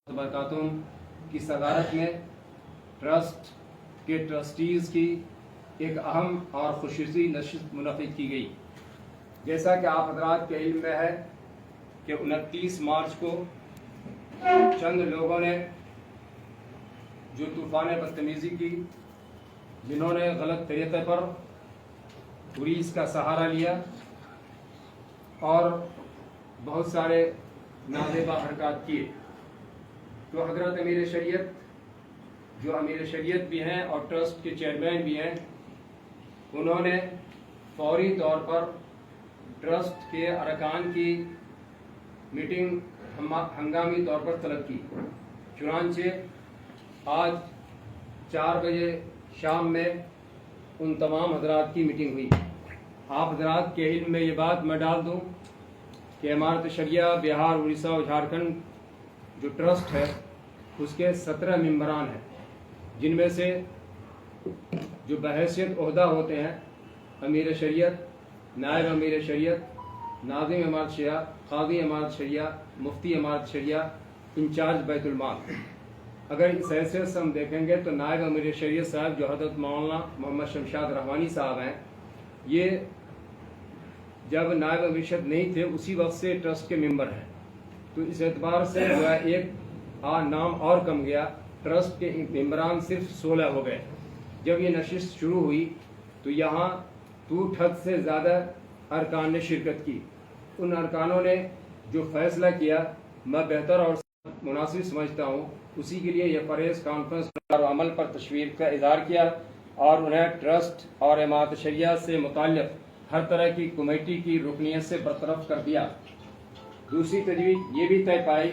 बरकातुम की सदारत में ट्रस्ट के ट्रस्टीज़ की एक अहम और खुसूसी नशिस्त मुनक़िद की गई। जैसा कि आप हज़रात के इल्म में है कि 29 मार्च को चंद लोगों ने जो तूफ़ान बदतमीज़ी की, जिन्होंने गलत तरीक़े पर पुलिस का सहारा लिया और बहुत सारे नाज़ेबा हरकत किए, तो हज़रत अमीर शरीयत जो अमीर शरीयत भी हैं और ट्रस्ट के चेयरमैन भी हैं, उन्होंने फौरी तौर पर ट्रस्ट के अरकान की मीटिंग हंगामी तौर पर तलब की। चुनांचे आज 4 बजे शाम में उन तमाम हजरात की मीटिंग हुई। आप हजरात के इल्म में ये बात मैं डाल दूँ कि इमारत शरिया बिहार, उड़ीसा और झारखंड जो ट्रस्ट है उसके 17 मेंबरान हैं, जिनमें से जो बहैसियत ओहदा होते हैं अमीर शरीयत, नायब अमीर शरीयत, नाज़िम इमारत शरिया, काज़ी इमारत शरिया, मुफ्ती इमारत शरिया, इंचार्ज बैतुल माल। अगर इस हैसियत से हम देखेंगे तो नायब अमीर शरीयत साहब जो हज़रत मौलाना मोहम्मद शमशाद रहमानी साहब हैं, ये जब नायब अमीर शरीयत नहीं थे उसी वक्त से ट्रस्ट के मेंबर हैं। तो इस एतबार से जो है एक नाम और कम गया, ट्रस्ट के मेंबरान सिर्फ 16 हो गए। जब ये नशिस्त शुरू हुई तो यहाँ 2 से ज़्यादा अरकान ने शिरकत की। उन अरकानों ने जो फैसला किया मैं बेहतर और मुनासिब समझता हूँ, उसी के लिए यह प्रेस कॉन्फ्रेंस और अमल पर तशवीर का इज़हार किया और उन्हें ट्रस्ट और इमारत शरिया से मुताल्लिक़ हर तरह की कमेटी की रुकनियत से बरतरफ कर दिया। दूसरी तजवीज़ ये भी तय पाई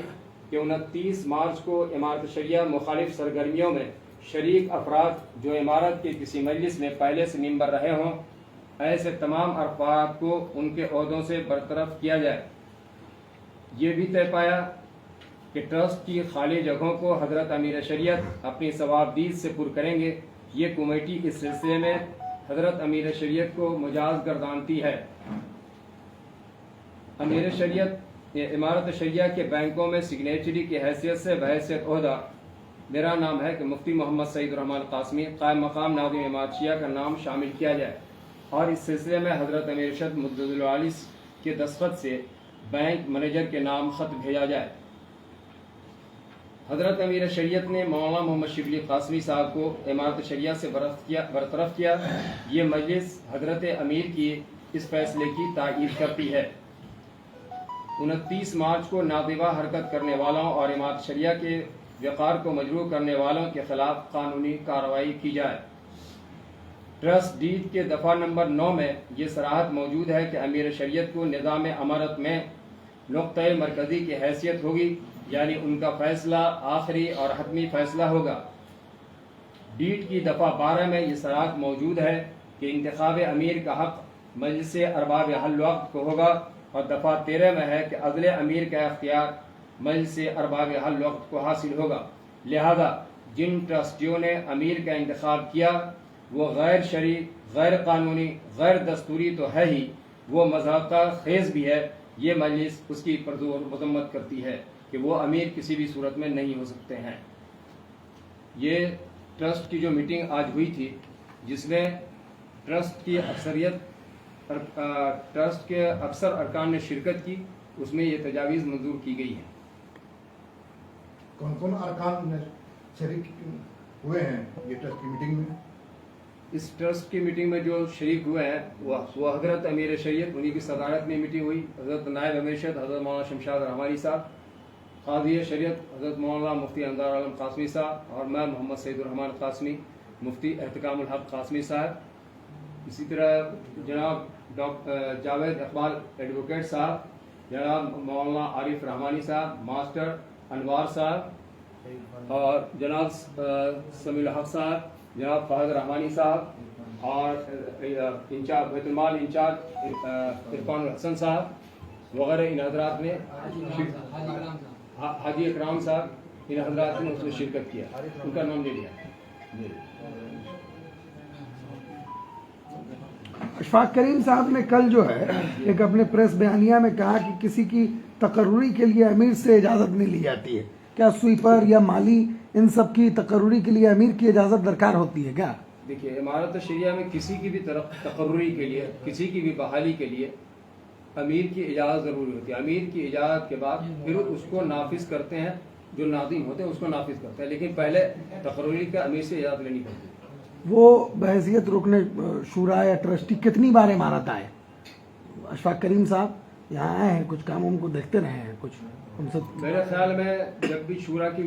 कि 29 मार्च को इमारत शरिया मुखालिफ सरगर्मियों में शरीक अफराद जो इमारत के किसी मजलिस में पहले से मेंबर रहे हों, ऐसे तमाम अफराद को उनके ओहदों से बरतरफ किया जाए। ये भी तय पाया कि ट्रस्ट की खाली जगहों को हज़रत अमीर शरीयत अपनी सवाबदीद से पुर करेंगे। ये कमेटी इस सिलसिले में हज़रत अमीर शरीयत को मुजाज गर्दानती है। अमीर शरीयत इमारत शरिया के बैंकों में सिग्नेचरी की हैसियत से बहैसियत ओहदा मेरा नाम है कि मुफ्ती मोहम्मद सईद रहमान कासमी कायम मकाम नाज़िम इमारत शरिया का नाम शामिल किया जाए और इस सिलसिले में हज़रत अमीर शरीयत मुद्दतुल आलिस के दस्तखत से बैंक मैनेजर के नाम ख़त भेजा जाए। हज़रत अमीर शरीयत ने मौलाना मोहम्मद शिबली कासमी साहब को इमारत शरिया से बरतरफ किया। ये मजलिस हज़रत अमीर की इस फैसले की तायीद करती है। 29 मार्च को नादिबा हरकत करने वालों और इमारत शरिया के वक़ार को मजरूह करने वालों के खिलाफ कानूनी कार्रवाई की जाए। ट्रस्ट डीड के दफ़ा नंबर 9 में ये सराहत मौजूद है कि अमीर शरीयत को निज़ाम अमारत में नुक़्ता मरकज़ी की हैसियत होगी, यानी उनका फ़ैसला आखिरी और हतमी फ़ैसला होगा। डीड की दफ़ा 12 में ये सराहत मौजूद है कि इंतखाब अमीर का हक़ मजलिस अरबाब हल वक्त को होगा और दफ़ा 13 में है कि अज़ल अमीर का इख्तियार मजलिस अरबाब हल वक्त को हासिल होगा। लिहाजा जिन ट्रस्टियों ने अमीर का इंतखाब किया वो गैर शरई, गैर कानूनी, गैर दस्तूरी तो है ही, वो मज़ाक़ा खेज़ भी है। ये मजलिस उसकी परदूर मज़म्मत करती है कि वो अमीर किसी भी सूरत में नहीं हो सकते हैं। ये ट्रस्ट की जो मीटिंग आज हुई थी, जिसमें ट्रस्ट की अक्सरियत ट्रस्ट के अक्सर अरकान ने शिरकत की, उसमें ये तजावीज़ मंजूर की गई है। कौन कौन अरकान शरीक हुए हैं ये ट्रस्ट की मीटिंग में? इस ट्रस्ट की मीटिंग में जो शरीक हुए हैं वो हज़रत अमीर शरीयत, उन्हीं की सदारत में मीटिंग हुई। हज़रत नायब अमीर शरीयत हज़रत मौलाना शमशाद रहमानी साहब, काज़ी शरीयत हज़रत मौलाना मुफ्ती अंजार आलम कासमी साहब और मैं मोहम्मद सईद रहमान कासमी, मुफ्ती एहतकामुल हक कासमी साहब। इसी तरह जनाब जावेद इकबाल एडवोकेट साहब, जनाब मौलाना आरिफ रहमानी साहब, मास्टर अनवार साहब और जनाब समील हक साहब, जनाब फ़हद रहमानी साहब और इंचार्ज बैतुल माल इंचार्ज इरफान हसन साहब वगैरह, इन हजरात ने हाजी इकराम साहब, इन हजरात ने उसमें शिरकत किया। उनका नाम ले लिया। अशफाक करीम साहब ने कल जो है एक अपने प्रेस बयानिया में कहा कि किसी की तकर्रुरी के लिए अमीर से इजाज़त नहीं ली जाती है। क्या स्वीपर या माली इन सब की तकर्रुरी के लिए अमीर की इजाज़त दरकार होती है क्या? देखिए, इमारत शरिया में किसी की भी तरफ तकर्रुरी के लिए, किसी की भी बहाली के लिए अमीर की इजाज़त ज़रूरी होती है। अमीर की इजाज़त के बाद फिर उसको नाफिज करते हैं, जो नाज़िम होते हैं उसको नाफिज करते हैं, लेकिन पहले तकर्रुरी का अमीर से इजाज़त लेनी पड़ती है। वो बहैसियत रुकने शूरा या ट्रस्टी कितनी बार इमारत आए? अशफाक करीम साहब यहाँ आए हैं, कुछ कामों को देखते रहे हैं, कुछ उनसे मेरे ख्याल में जब भी शूरा की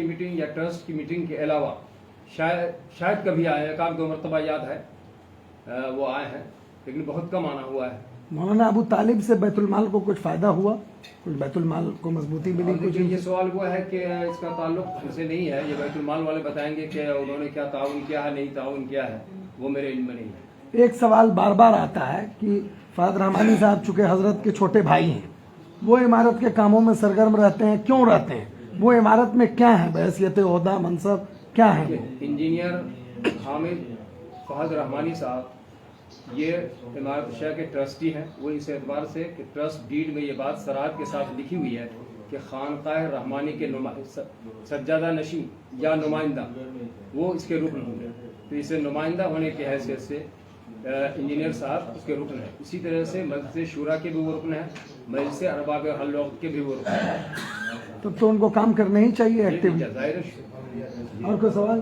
मीटिंग या ट्रस्ट की मीटिंग के अलावा शायद कभी आए, एक आध दो मरतबा याद है वो आए हैं, लेकिन बहुत कम आना हुआ है। मौलाना अबू तालिब से बैतुल माल को कुछ फ़ायदा हुआ? कुछ बैतुल माल को मजबूती मिली? और कुछ देखिए, ये सवाल वो है कि इसका ताल्लुक हमसे नहीं है, ये बैतुल माल वाले बताएंगे कि उन्होंने क्या ताउन किया है, नहीं ताउन किया है, वो मेरे इल्म में नहीं है। एक सवाल बार बार आता है कि फ़ाद रहमानी साहब चूँकि हज़रत के छोटे भाई हैं, वो इमारत के कामों में सरगर्म रहते हैं, क्यों रहते हैं? वो इमारत में क्या है, बहैसियत ओहदा मनसब क्या है? इंजीनियर हामिद फ़ाद रहमानी साहब ये इमारत शाह के ट्रस्टी हैं। वो इस एतबार से कि ट्रस्ट डीड में ये बात सराहत के साथ लिखी हुई है कि खानकाह रहमानी के सज्जादा नशी या नुमाइंदा वो इसके रुकन होंगे, तो इसे नुमाइंदा होने की हैसियत से इंजीनियर साहब उसके रुकन है। इसी तरह से मजलिस शूरा के भी वो रुकन है, मजलिस अरबाब हल्लौक़ के भी वो रुकन है। तो उनको काम करना ही चाहिए एक्टिव। जाहिर है। और कोई सवाल?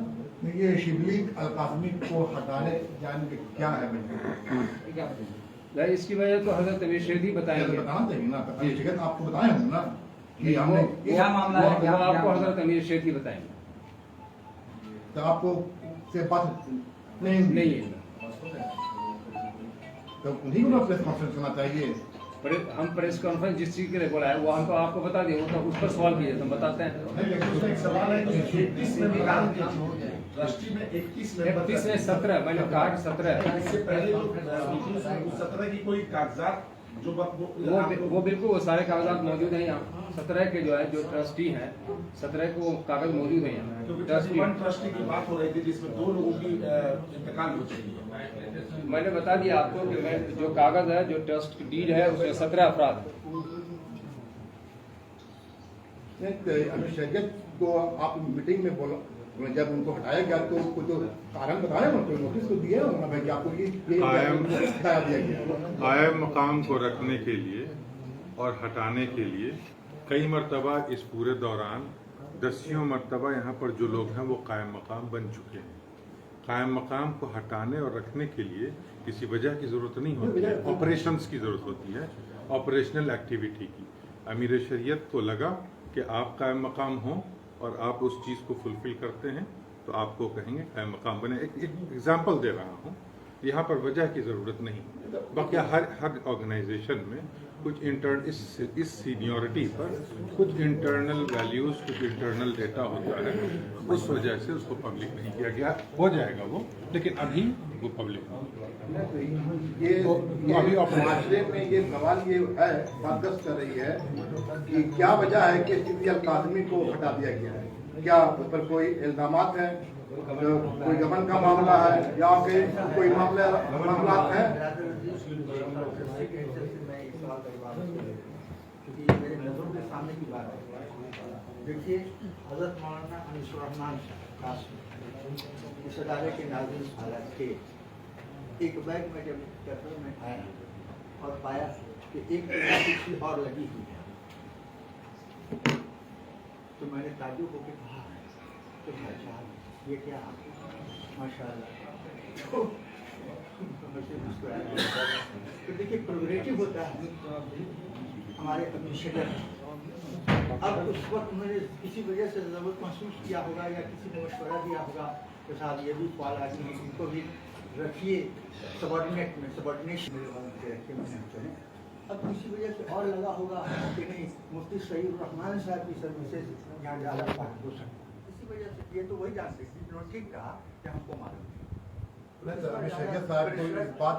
ये शिबली अल-कासमी को हटाने जाने के क्या है? इसकी वजह तो हजरत अमीर शेख ही बताएंगे। बताना चाहिए ना, अमीर शेख आपको बताए होंगे ना कि हमने क्या मामला है, क्या आपको हजरत अमीर शेख ही बताएंगे। तो आपको से बात नहीं है तो उन्हीं को प्रेस कॉन्फ्रेंस करना चाहिए। हम प्रेस कॉन्फ्रेंस जिस चीज के लिए बोला है वो हमको आपको बता दिए, वो तो उस पर सवाल कीजिए, हम बताते हैं। एक सवाल है कि 31 में भी काम किया, ट्रस्टी में 21 में 31 में 17, मैंने कहा कि 17 इससे पहले तो 17 की कोई कागजात जो वो बिल्कुल वो सारे कागजात मौजूद हैं यहाँ। 17 के जो है जो ट्रस्टी हैं 17 को कागज मौजूद हैं यहाँ। क्योंकि ट्रस्टी की बात हो रही थी जिसमें 2 लोगों की इंतकाल हो चुकी है। मैंने बता दिया आपको कि मैं जो कागज है जो ट्रस्ट की डीड है उसमें 17 अफराद अमीर शेख को आप मीटिंग में बोला, जब उनको हटाया गया तो कुछ तो कारण बताया ना, कोई नोटिस तो दिया होगा भाई कि आपको ये हटा दिया गया। कायम मकाम को रखने के लिए और हटाने के लिए कई मरतबा इस पूरे दौरान दसियों मरतबा यहाँ पर जो लोग हैं वो कायम मकाम बन चुके हैं। कायम मकाम को हटाने और रखने के लिए किसी वजह की ज़रूरत नहीं होती है, ऑपरेशंस की ज़रूरत होती है, ऑपरेशनल एक्टिविटी की। अमीर शरीयत को लगा कि आप कायम मकाम हों और आप उस चीज़ को फुलफिल करते हैं तो आपको कहेंगे कायम मकाम बने। एक एग्जाम्पल दे रहा हूँ, यहाँ पर वजह की ज़रूरत नहीं। बाकी हर ऑर्गेनाइजेशन में कुछ इस सीनियरिटी पर कुछ इंटरनल वैल्यूज़, कुछ इंटरनल डेटा होता है, उस वजह से उसको पब्लिक नहीं किया गया। हो जाएगा वो, लेकिन अभी वो पब्लिक नहीं। ये अभी माशरे में ये सवाल ये है, बात कर रही है कि क्या वजह है कि शिबली अल-कासमी को हटा दिया गया है? क्या उस पर कोई इल्जामात है, कोई गबन का मामला है या कोई मामला है? मेरे नजरों के सामने की बात है। देखिए, हजरत मौलाना अनीसुर रहमान कासमी इस अदारे के नाज़िम हालात थे। एक बैग में जब पेपर में आया और पाया कि एक किसी और लगी हुई है, तो मैंने ताजुब होकर कहा कि भाईजान ये क्या माशाल्लाह। तो मुझे मुस्कुराया। तो देखिए, प्रोग्रेटिव होता है हमारे अमीर। अब उस वक्त मैंने किसी वजह से ज़रूरत महसूस किया होगा या किसी ने मशवरा दिया होगा कि साहब ये भी ख्याल आदमी है, इनको भी रखिए सबॉर्डिनेशन मेरे मन से रखिए, मैंने अब किसी वजह से और लगा होगा कि नहीं मुफ्ती सईद रहमान साहब की सर्विसेज यहाँ ज़्यादा हो सकती, इसी वजह से। ये तो वही जानते थे, उन्होंने ठीक कहा कि हमको मालूम अमीर शेख साहब को इस बात